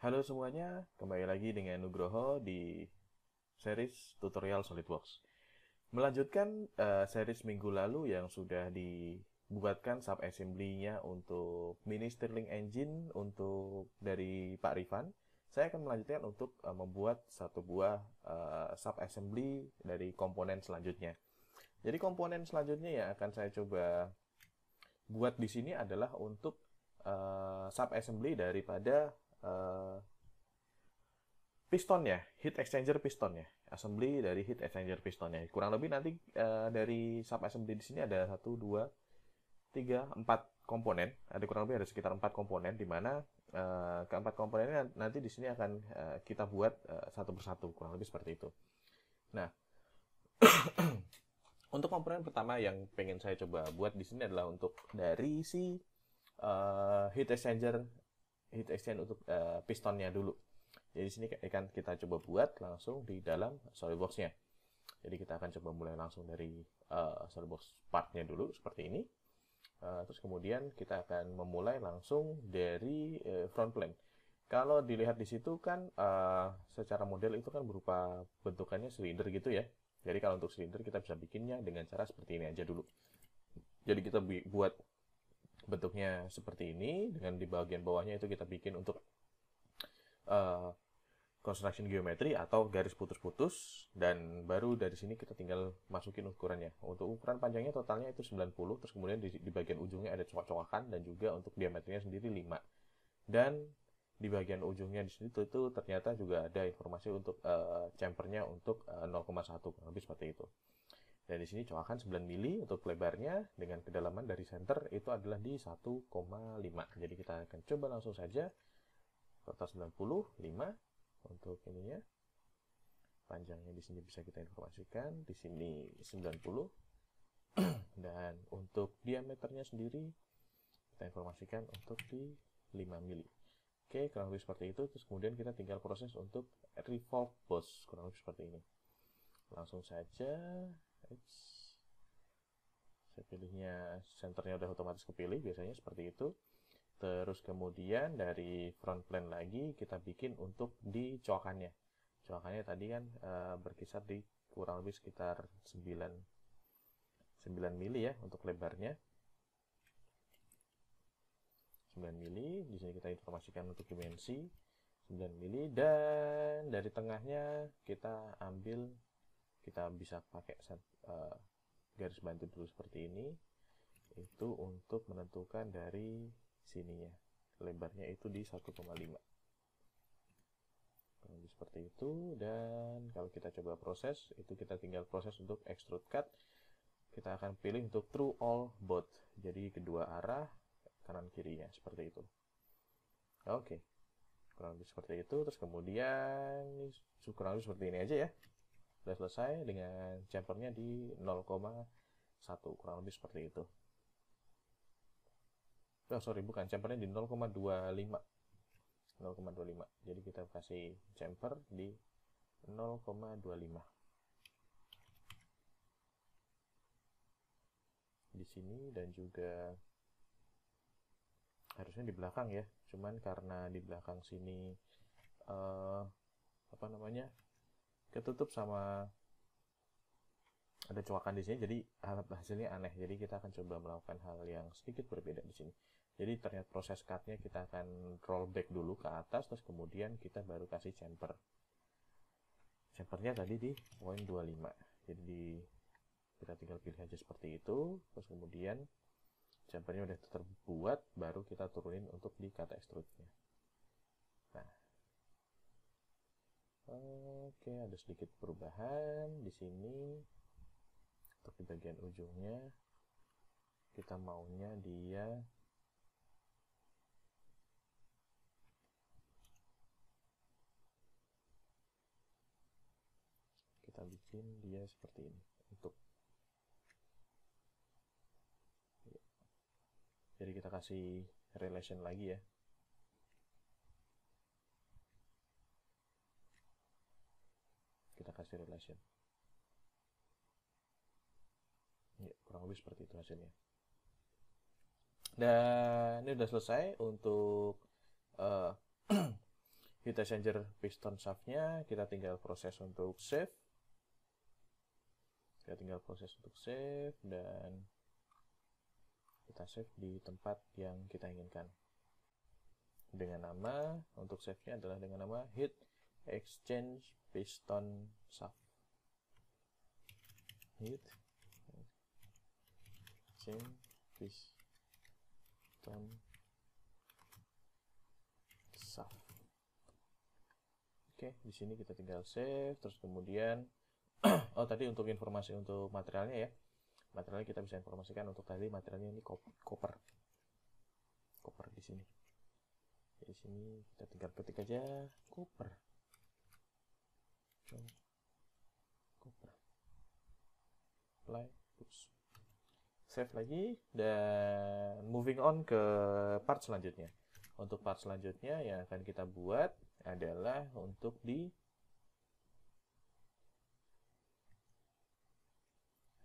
Halo semuanya, kembali lagi dengan Nugroho di series tutorial SolidWorks. Melanjutkan series minggu lalu yang sudah dibuatkan sub-assembly-nya untuk mini Stirling Engine untuk dari Pak Rifan, saya akan melanjutkan untuk membuat satu buah sub-assembly dari komponen selanjutnya. Jadi komponen selanjutnya yang akan saya coba buat di sini adalah untuk sub-assembly daripada uh, pistonnya, heat exchanger pistonnya, assembly dari heat exchanger pistonnya. Kurang lebih nanti dari sub assembly di sini ada satu, dua, tiga, empat komponen. Ada kurang lebih ada sekitar empat komponen di mana keempat komponennya nanti di sini akan kita buat satu persatu, kurang lebih seperti itu. Nah, untuk komponen pertama yang pengen saya coba buat di sini adalah untuk dari si heat exchanger untuk pistonnya dulu. Jadi di sini akan kita coba buat langsung di dalam SolidWorks-nya. Jadi kita akan coba mulai langsung dari SolidWorks part-nya dulu seperti ini. Terus kemudian kita akan memulai langsung dari front plane. Kalau dilihat di situ kan secara model itu kan berupa bentukannya silinder gitu ya. Jadi kalau untuk silinder kita bisa bikinnya dengan cara seperti ini aja dulu. Jadi kita buat bentuknya seperti ini dengan di bagian bawahnya itu kita bikin untuk uh, construction geometry atau garis putus-putus, dan baru dari sini kita tinggal masukin ukurannya. Untuk ukuran panjangnya totalnya itu 90, terus kemudian di bagian ujungnya ada cokak-cokakan, dan juga untuk diameternya sendiri 5. Dan di bagian ujungnya di situ itu ternyata juga ada informasi untuk chamfernya untuk 0,1 lebih seperti itu. Dan di sini cowakan 9 mili untuk lebarnya dengan kedalaman dari center itu adalah di 1,5. Jadi kita akan coba langsung saja total 90, 5 untuk ininya. Panjangnya di sini bisa kita informasikan, di sini 90. Dan untuk diameternya sendiri kita informasikan untuk di 5 mili. Oke, kurang lebih seperti itu. Terus kemudian kita tinggal proses untuk revolve boss, kurang lebih seperti ini. Langsung saja. Saya pilihnya senternya udah otomatis kepilih, biasanya seperti itu. Terus kemudian dari front plane lagi kita bikin untuk di coakannya. Coakannya tadi kan berkisar di kurang lebih sekitar 9 mili ya untuk lebarnya. 9 mili, di sini kita informasikan untuk dimensi 9 mili, dan dari tengahnya kita ambil, kita bisa pakai garis bantu dulu seperti ini. Itu untuk menentukan dari sininya, lebarnya itu di 1,5 seperti itu. Dan kalau kita coba proses, itu kita tinggal proses untuk extrude cut. Kita akan pilih untuk true all both, jadi kedua arah kanan kirinya seperti itu. Oke, kurang lebih seperti itu. Terus kemudian kurang lebih seperti ini aja ya. Sudah selesai dengan chamfernya di 0,1, kurang lebih seperti itu. Oh sorry, bukan, chamfernya di 0,25. 0,25. Jadi kita kasih chamfer di 0,25 di sini, dan juga harusnya di belakang ya. Cuman karena di belakang sini apa namanya, ketutup sama ada coakan di sini, jadi hasilnya aneh. Jadi kita akan coba melakukan hal yang sedikit berbeda di sini. Jadi ternyata proses cutnya kita akan roll back dulu ke atas, terus kemudian kita baru kasih chamfer. Chamfernya tadi di poin 25. Jadi kita tinggal pilih aja seperti itu. Terus kemudian chamfernya udah terbuat, baru kita turunin untuk di kata extrude-nya. Nah, oke, ada sedikit perubahan di sini. Untuk di bagian ujungnya kita maunya dia kita bikin dia seperti ini untuk, jadi kita kasih relation lagi ya. Kita kasih relation ya, kurang lebih seperti itu hasilnya. Dan ini udah selesai untuk heat exchanger piston shaft-nya, kita tinggal proses untuk save. Kita tinggal proses untuk save dan kita save di tempat yang kita inginkan. Dengan nama, untuk save-nya adalah dengan nama heat exchange piston shaft. Heat exchange piston shaft. Oke, di sini kita tinggal save, terus kemudian oh tadi untuk informasi untuk materialnya ya. Materialnya kita bisa informasikan untuk tadi materialnya ini koper. Koper di sini. Di sini kita tinggal ketik aja koper. Koper. Apply. Oops. Save lagi dan moving on ke part selanjutnya. Untuk part selanjutnya yang akan kita buat adalah untuk di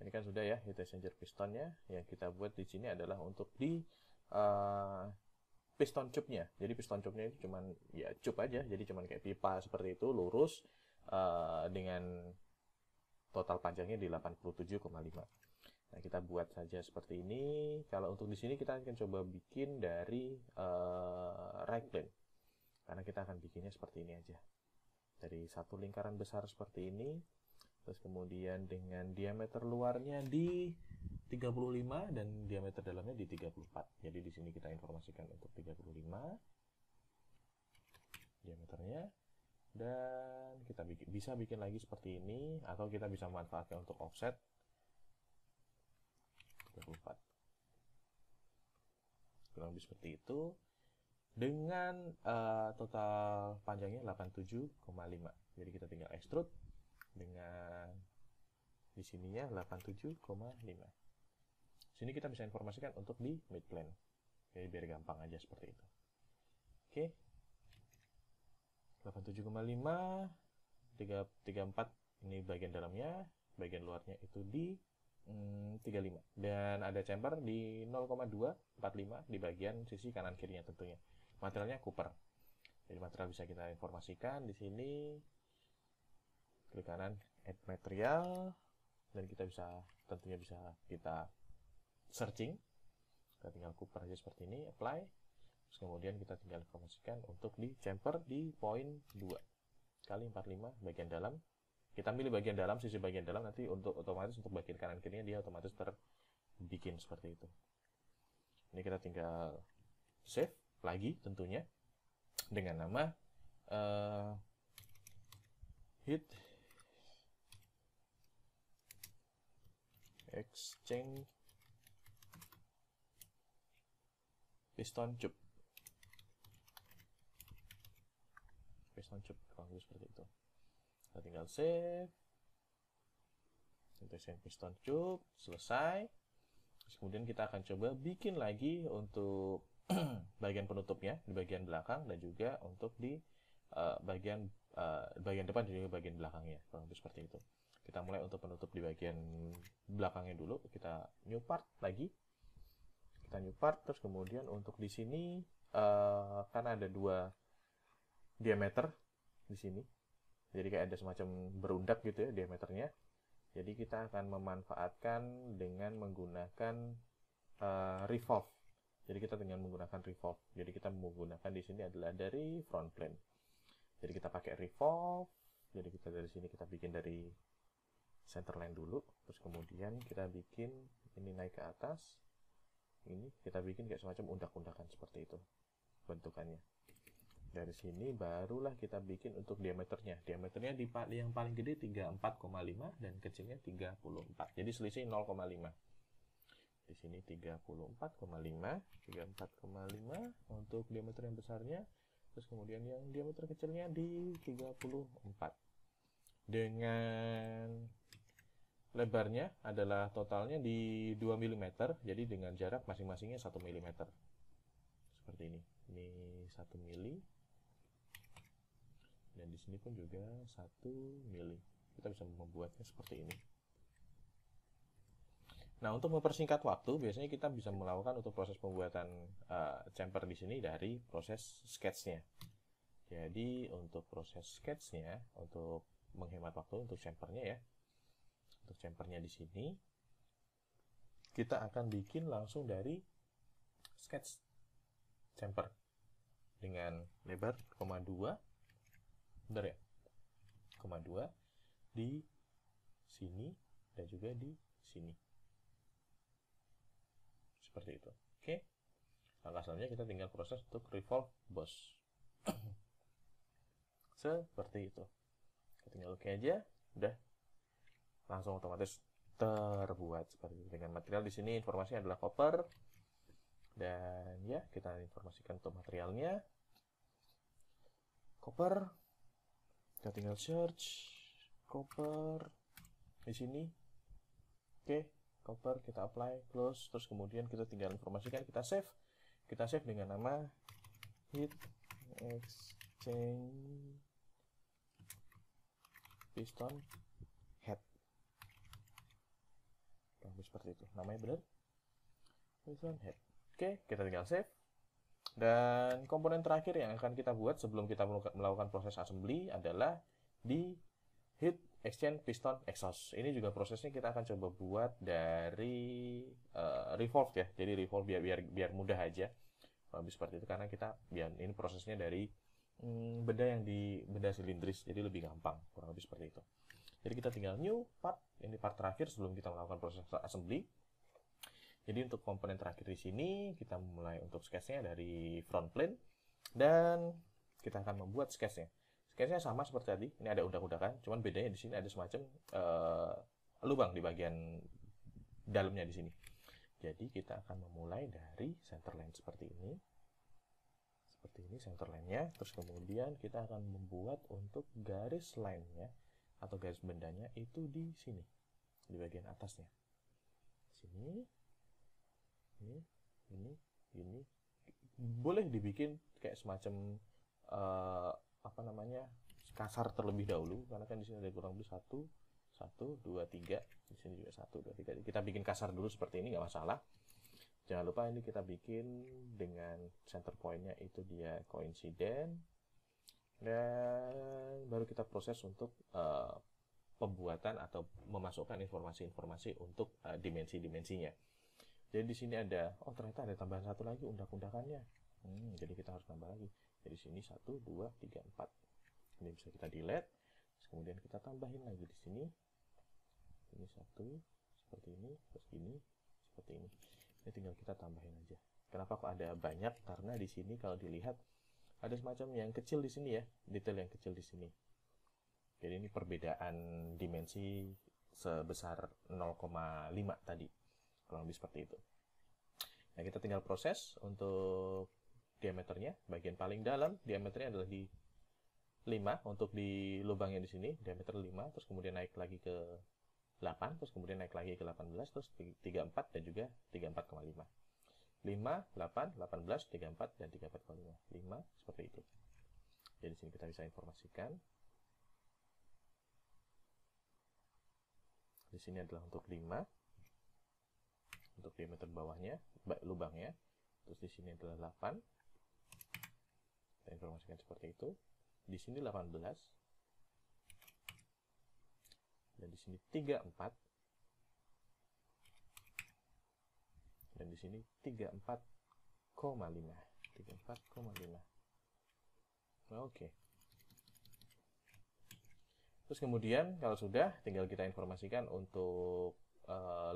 ini kan sudah ya heat exchanger pistonnya. Yang kita buat di sini adalah untuk di piston tube-nya. Jadi piston tube-nya itu cuman ya tube aja, jadi cuman kayak pipa seperti itu lurus dengan total panjangnya di 87,5. Nah, kita buat saja seperti ini. Kalau untuk di sini kita akan coba bikin dari right plane. Karena kita akan bikinnya seperti ini aja. Dari satu lingkaran besar seperti ini. Terus kemudian dengan diameter luarnya di 35 dan diameter dalamnya di 34. Jadi di sini kita informasikan untuk 35 diameternya. Dan kita bisa bikin lagi seperti ini, atau kita bisa manfaatkan untuk offset 34. Kurang lebih seperti itu. Dengan total panjangnya 87,5. Jadi kita tinggal extrude dengan di sininya 87,5. Sini kita bisa informasikan untuk di mid plane. Jadi biar gampang aja seperti itu. Oke. 87,5 34 ini bagian dalamnya, bagian luarnya itu di 35 dan ada chamber di 0,245 di bagian sisi kanan kirinya tentunya. Materialnya copper. Jadi material bisa kita informasikan di sini. Klik kanan add material dan kita tentunya bisa kita searching. Kita tinggal copper aja seperti ini, apply. Terus kemudian kita tinggal informasikan untuk di chamber di poin 2 kali 45 bagian dalam. Kita pilih bagian dalam, sisi bagian dalam, nanti untuk otomatis untuk bagian kanan kirinya dia otomatis terbikin seperti itu. Ini kita tinggal save lagi tentunya dengan nama heat exchange piston tube. Piston tube kalau seperti itu. Kita tinggal save. Exchange piston tube selesai. Terus kemudian kita akan coba bikin lagi untuk bagian penutupnya di bagian belakang dan juga untuk di bagian depan dan juga bagian belakangnya. Kurang lebih seperti itu. Kita mulai untuk penutup di bagian belakangnya dulu. Kita new part lagi. Kita new part. Terus kemudian untuk di sini kan ada 2 diameter di sini. Jadi kayak ada semacam berundak gitu ya diameternya. Jadi kita akan memanfaatkan dengan menggunakan revolve. Jadi kita dengan menggunakan revolve. Jadi kita menggunakan di sini adalah dari front plane. Jadi kita pakai revolve. Jadi kita dari sini kita bikin dari center line dulu. Terus kemudian kita bikin ini naik ke atas. Ini kita bikin kayak semacam undak-undakan seperti itu bentukannya. Dari sini barulah kita bikin untuk diameternya. Diameternya yang paling gede 34,5 dan kecilnya 34. Jadi selisih 0,5. Di sini 34,5 untuk diameter yang besarnya. Terus kemudian yang diameter kecilnya di 34. Dengan lebarnya adalah totalnya di 2 mm. Jadi dengan jarak masing-masingnya 1 mm. Seperti ini. Ini 1 mm. Dan di sini pun juga 1 mili. Kita bisa membuatnya seperti ini. Nah, untuk mempersingkat waktu, biasanya kita bisa melakukan untuk proses pembuatan chamber di sini dari proses sketch-nya. Jadi untuk proses sketch-nya, untuk menghemat waktu untuk chamfernya ya. Untuk chamfernya di sini kita akan bikin langsung dari sketch chamfer dengan lebar 0,2, benar ya? 0,2 di sini dan juga di sini. Seperti itu. Oke. Langkah selanjutnya kita tinggal proses untuk revolve boss. Seperti itu. Kita tinggal oke aja, udah langsung otomatis terbuat seperti itu. Dengan material di sini informasinya adalah copper. Dan ya, kita informasikan untuk materialnya. Copper. Kita tinggal search copper di sini. Oke, copper kita apply, close, terus kemudian kita tinggal informasikan, kita save. Kita save dengan nama heat exchange piston head. Seperti itu, namanya benar, piston head. Oke, kita tinggal save. Dan komponen terakhir yang akan kita buat sebelum kita melakukan proses assembly adalah di heat exchange piston exhaust. Ini juga prosesnya kita akan coba buat dari revolve ya. Jadi revolve biar mudah aja. Lebih seperti itu karena kita ini prosesnya dari benda silindris, jadi lebih gampang, kurang lebih seperti itu. Jadi kita tinggal new part, ini part terakhir sebelum kita melakukan proses assembly. Jadi untuk komponen terakhir di sini kita mulai untuk sketch-nya dari front plane dan kita akan membuat sketch-nya. Sketch-nya sama seperti tadi, ini ada undak-undakan, cuman bedanya di sini ada semacam lubang di bagian dalamnya di sini. Jadi kita akan memulai dari center line seperti ini. Seperti ini center line-nya, terus kemudian kita akan membuat untuk garis line-nya atau garis bendanya itu di sini, di bagian atasnya. Sini, ini. Boleh dibikin kayak semacam apa namanya, kasar terlebih dahulu karena kan di sini ada kurang lebih 1, 2, 3, di sini juga 1, 2, 3. Kita bikin kasar dulu seperti ini, nggak masalah. Jangan lupa ini kita bikin dengan center point-nya itu dia coincident, dan baru kita proses untuk pembuatan atau memasukkan informasi-informasi untuk dimensi-dimensinya. Jadi di sini ada, oh ternyata ada tambahan satu lagi undak-undakannya. Jadi kita harus tambah lagi. Jadi sini 1, 2, 3, 4. Ini bisa kita delete. Terus kemudian kita tambahin lagi di sini. Ini 1, seperti ini, terus ini, seperti ini. Ini tinggal kita tambahin aja. Kenapa kok ada banyak? Karena di sini kalau dilihat ada semacam yang kecil di sini ya, detail yang kecil di sini. Jadi ini perbedaan dimensi sebesar 0,5 tadi. Kurang lebih seperti itu. Nah, kita tinggal proses untuk diameternya. Bagian paling dalam diameternya adalah di 5 untuk di lubangnya di sini, diameter 5, terus kemudian naik lagi ke 8, terus kemudian naik lagi ke 18, terus 34 dan juga 34,5. 5, 8, 18, 34 dan 34,5. 5 seperti itu. Jadi sini kita bisa informasikan. Di sini adalah untuk 5. Untuk diameter bawahnya, lubangnya. Terus di sini adalah 8. Kita informasikan seperti itu. Di sini 18. Dan di sini 34. Dan di sini 34,5. 34,5. Oke. Terus kemudian kalau sudah, tinggal kita informasikan untuk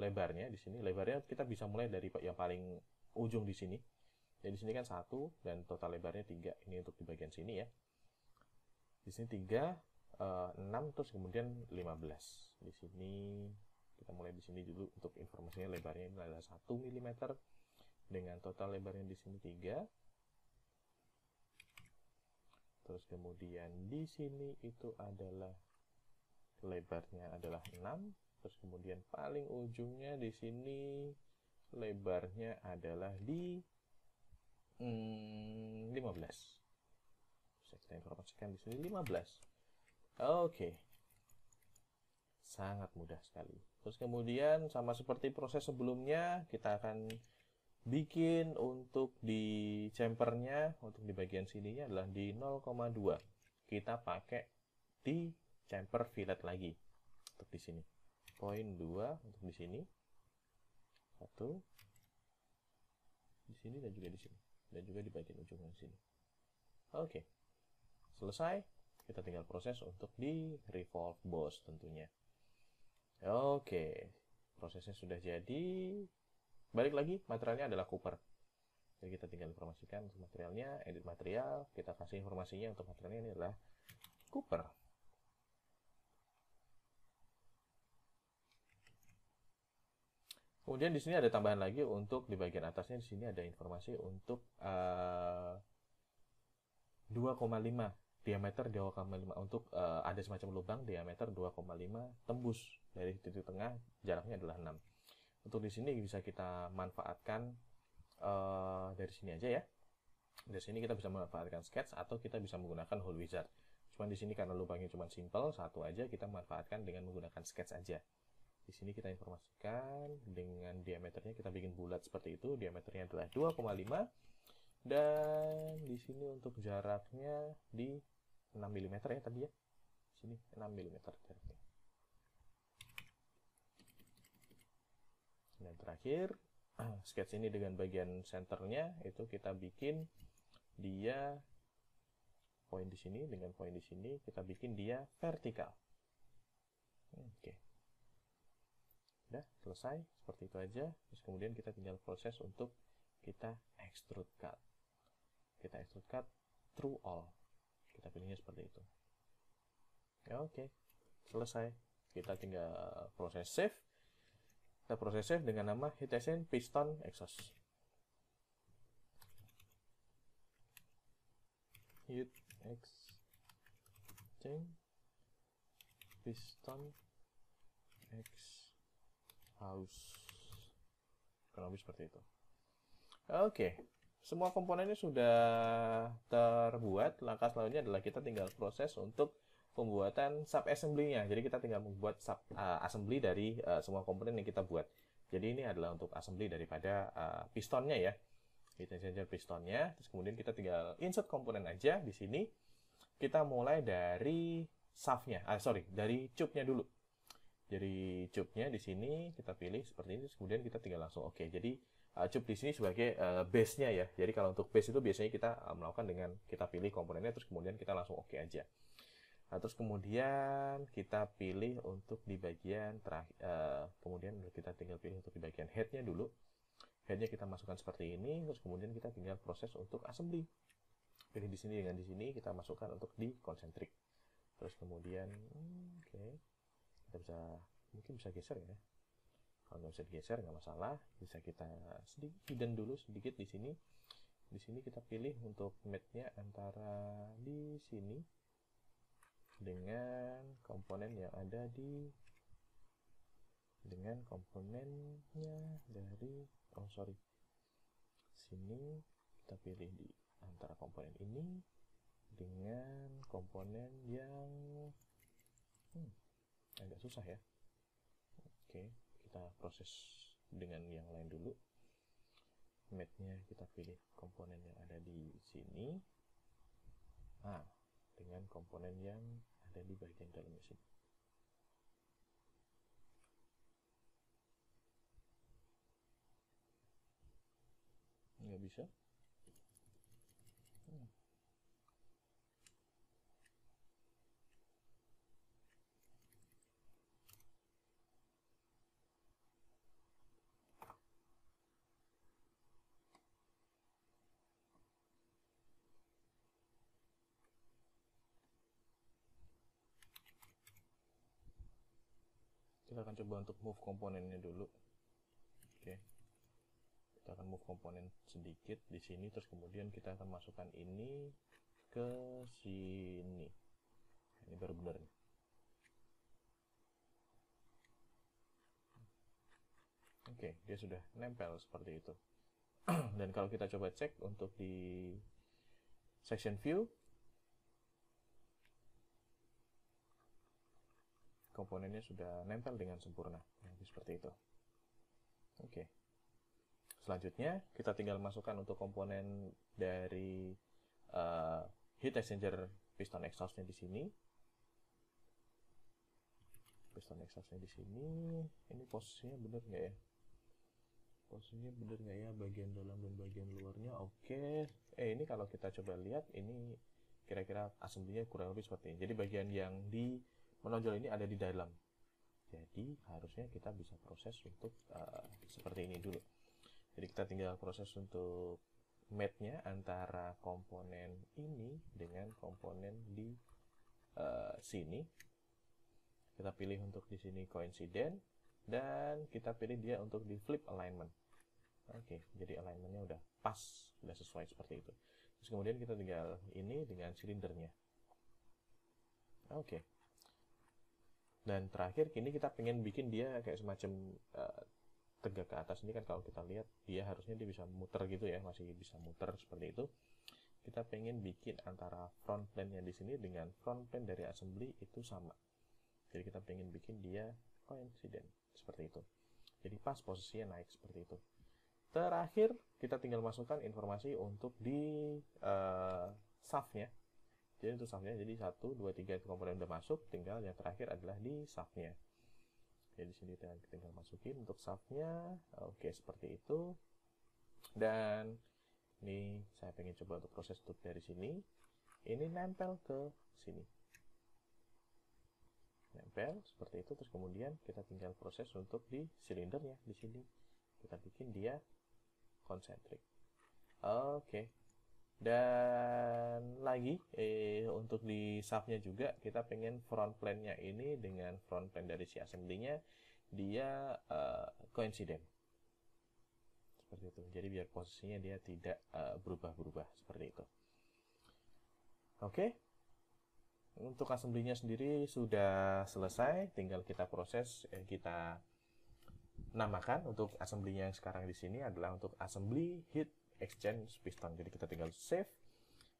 lebarnya di sini. Lebarnya kita bisa mulai dari yang paling ujung di sini. Jadi di sini kan 1 dan total lebarnya 3. Ini untuk di bagian sini ya. Di sini 3, 6, terus kemudian 15. Di sini kita mulai di sini dulu untuk informasinya. Lebarnya ini adalah 1 mm dengan total lebarnya di sini 3. Terus kemudian di sini itu adalah lebarnya adalah 6. Terus kemudian paling ujungnya di sini lebarnya adalah di 15. Bisa kita informasikan di sini 15. Oke. Sangat mudah sekali. Terus kemudian sama seperti proses sebelumnya, kita akan bikin untuk di chamfernya, untuk di bagian sininya adalah di 0,2. Kita pakai di chamfer fillet lagi untuk di sini. Poin 2 untuk di sini. 1 di sini dan juga di sini. Dan juga di bagian ujungnya di sini. Oke. Selesai. Kita tinggal proses untuk di revolve boss tentunya. Oke. Prosesnya sudah jadi. Balik lagi, materialnya adalah copper. Jadi kita tinggal informasikan untuk materialnya, edit material, kita kasih informasinya untuk materialnya ini adalah copper. Kemudian di sini ada tambahan lagi untuk di bagian atasnya, di sini ada informasi untuk 2,5 diameter 2,5 untuk ada semacam lubang diameter 2,5 tembus dari titik tengah, jaraknya adalah 6. Untuk di sini bisa kita manfaatkan dari sini aja ya. Dari sini kita bisa memanfaatkan sketch atau kita bisa menggunakan hole wizard. Cuman di sini karena lubangnya cuma simple satu aja, kita manfaatkan dengan menggunakan sketch aja. Di sini kita informasikan dengan diameternya, kita bikin bulat seperti itu. Diameternya adalah 2,5 dan di sini untuk jaraknya di 6 mm ya tadi ya. Sini 6 mm jaraknya. Dan terakhir sketch ini dengan bagian centernya itu kita bikin dia poin di sini dengan poin di sini, kita bikin dia vertikal. Oke. Udah selesai seperti itu aja. Terus kemudian kita tinggal proses untuk kita extrude cut. Kita extrude cut through all. Kita pilihnya seperti itu. Oke. Selesai. Kita tinggal proses save. Kita proses save dengan nama heat exchange piston exhaust. Heat exchange piston exhaust. Kurang lebih seperti itu. Oke. Semua komponennya sudah terbuat. Langkah selanjutnya adalah kita tinggal proses untuk pembuatan sub assembly-nya. Jadi kita tinggal membuat sub assembly dari semua komponen yang kita buat. Jadi ini adalah untuk assembly daripada pistonnya ya. Heat exchanger pistonnya. Terus kemudian kita tinggal insert komponen aja di sini. Kita mulai dari shaft-nya. Dari tube-nya dulu. Jadi tube-nya di sini kita pilih seperti ini. Terus kemudian kita tinggal langsung oke. Jadi tube di sini sebagai base-nya ya. Jadi kalau untuk base itu biasanya kita melakukan dengan kita pilih komponennya terus kemudian kita langsung oke aja. Nah, terus kemudian kita pilih untuk di bagian terakhir, kemudian kita tinggal pilih untuk di bagian head-nya dulu. Head-nya kita masukkan seperti ini, terus kemudian kita tinggal proses untuk assembly. Pilih di sini dengan di sini kita masukkan untuk di concentric. Terus kemudian, oke, kita bisa mungkin bisa geser ya. Kalau nggak bisa digeser nggak masalah, bisa kita sedikit hidden dulu sedikit di sini. Di sini kita pilih untuk match-nya antara di sini dengan komponen yang ada di komponennya dari sini kita pilih di antara komponen ini dengan komponen yang agak susah ya. Oke, kita proses dengan yang lain dulu. Match-nya kita pilih komponen yang ada di sini. Dengan komponen yang ada di bagian dalamnya sini. Nggak bisa. Kita akan coba untuk move komponennya dulu. Oke. Kita akan move komponen sedikit di sini, terus kemudian kita akan masukkan ini ke sini. Ini baru benar nih. Oke, dia sudah nempel seperti itu. Dan kalau kita coba cek untuk di section view, komponennya sudah nempel dengan sempurna. Seperti itu. Oke. Selanjutnya kita tinggal masukkan untuk komponen dari heat exchanger piston exhaustnya di sini. Piston exhaustnya di sini. Ini posisinya bener nggak ya? Posisinya bener nggak ya, bagian dalam dan bagian luarnya? Oke. Ini kalau kita coba lihat, ini kira-kira assembly-nya kurang lebih seperti ini. Jadi bagian yang di menonjol ini ada di dalam. Jadi harusnya kita bisa proses untuk seperti ini dulu. Jadi kita tinggal proses untuk match-nya antara komponen ini dengan komponen di sini. Kita pilih untuk di sini coincident dan kita pilih dia untuk di flip alignment. Oke, jadi alignment-nya udah pas, udah sesuai seperti itu. Terus kemudian kita tinggal ini dengan silindernya. Oke. Dan terakhir, kini kita pengen bikin dia kayak semacam tegak ke atas. Ini kan kalau kita lihat, dia harusnya dia bisa muter gitu ya, masih bisa muter seperti itu. Kita pengen bikin antara front plane-nya di sini dengan front plane dari assembly itu sama. Jadi kita pengen bikin dia coincident seperti itu. Jadi pas posisinya naik seperti itu. Terakhir, kita tinggal masukkan informasi untuk di shaft-nya. Jadi untuk shaft-nya, jadi 1, 2, 3 komponen udah masuk, tinggal yang terakhir adalah di shaft-nya. Jadi di sini tinggal masukin untuk shaft-nya. Oke, seperti itu. Dan ini saya pengen coba untuk proses untuk dari sini. Ini nempel ke sini. Nempel seperti itu, terus kemudian kita tinggal proses untuk di silindernya di sini. Kita bikin dia concentric. Oke. Dan lagi untuk di shaft-nya juga kita pengen front plane-nya ini dengan front plane dari si assembly-nya dia coincident. Seperti itu. Jadi biar posisinya dia tidak berubah-berubah seperti itu. Oke. Untuk assembly-nya sendiri sudah selesai, tinggal kita proses, kita namakan untuk assembly-nya yang sekarang di sini adalah untuk assembly heat exchange piston. Jadi kita tinggal save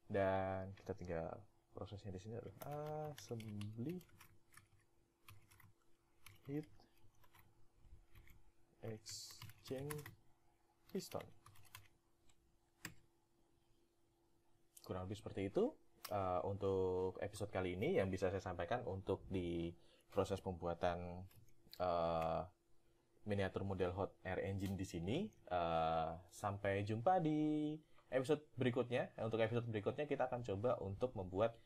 dan kita tinggal prosesnya di sini adalah assembly heat exchange piston. Kurang lebih seperti itu untuk episode kali ini yang bisa saya sampaikan untuk di proses pembuatan miniatur model hot air engine di sini. Sampai jumpa di episode berikutnya. Untuk episode berikutnya kita akan coba untuk membuat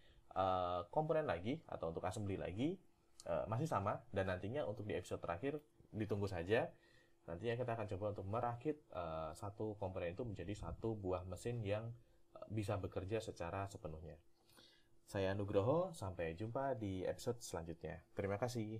komponen lagi atau untuk assembly lagi, masih sama, dan nantinya untuk di episode terakhir ditunggu saja. Nantinya kita akan coba untuk merakit satu komponen itu menjadi satu buah mesin yang bisa bekerja secara sepenuhnya. Saya Nugroho, sampai jumpa di episode selanjutnya. Terima kasih.